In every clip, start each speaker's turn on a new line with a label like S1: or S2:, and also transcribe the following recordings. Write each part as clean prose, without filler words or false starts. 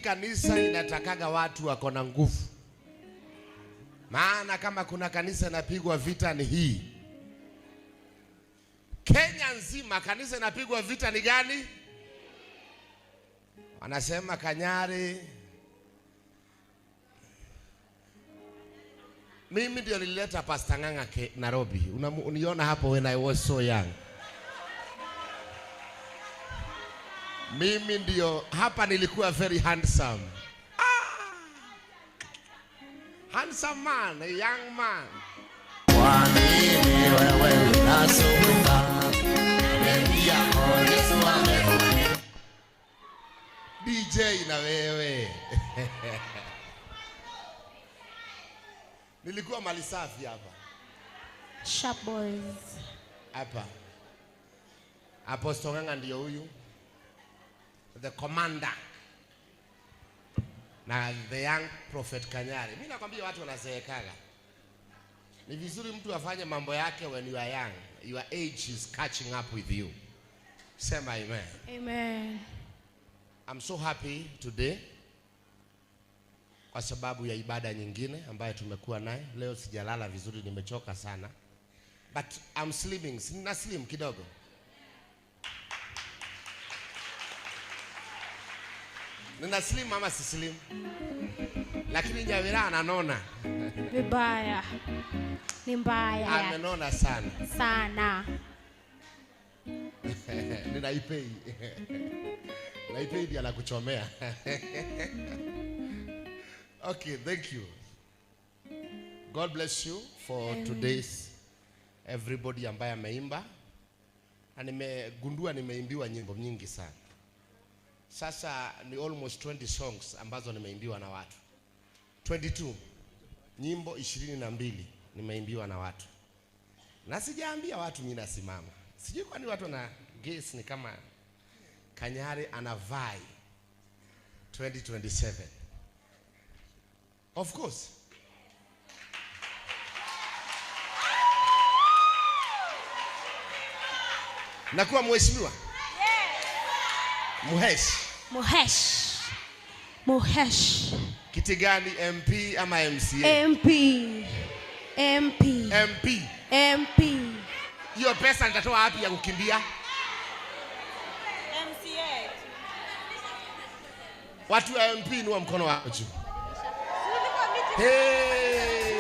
S1: kanisa inatakaga watu wako na nguvu. Maana kama kuna kanisa inapigwa vita ni hii. Kenya nzima kanisa inapigwa vita ni gani? Wanasema Kanyari. Mimi ndio nilileta Pastor Ng'ang'a Nairobi. Uniona hapo when I was so young. Mimi ndio hapa nilikuwa very handsome. Handsome man, a young man. DJ na wewe. Nilikuwa mali safi hapa.
S2: Sharp boys.
S1: Hapa. Apostle Ng'ang'a ndio huyu. The commander. Na the young prophet Kanyari. Mimi nakwambia watu wanazeekaga. Ni vizuri mtu afanye mambo yake when you are young. Your age is catching up with you. Sema amen.
S2: Amen.
S1: I'm so happy today kwa sababu ya ibada nyingine ambayo tumekuwa naye. Leo sijalala vizuri, nimechoka sana. But I'm slimming. Sina slim kidogo. Nina slim ama si slim? Lakini Nyawira ananona.
S2: Vibaya. Ni mbaya.
S1: Amenona sana.
S2: Sana.
S1: Ninaipei. Naipei ndio anakuchomea. Okay, thank you. God bless you for today's everybody ambaye ameimba. Na nimegundua nimeimbiwa nyimbo nyingi sana. Sasa ni almost 20 songs ambazo nimeimbiwa na watu. 22. Nyimbo 22 nimeimbiwa na watu. Na sijaambia watu mimi nasimama. Sijui kwa nini watu na guess ni kama Kanyari anavai 2027. Of course. Nakuwa mheshimiwa?
S2: Muhesh. Muhesh.
S1: Kiti gani, MP ama MCA?
S2: MP.
S1: Hiyo pesa nitatoa wapi ya kukimbia?
S2: MCA.
S1: Watu wa MP inua mkono wako juu. Hey.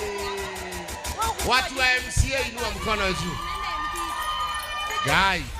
S1: Watu wa MCA inua mkono juu. Guys.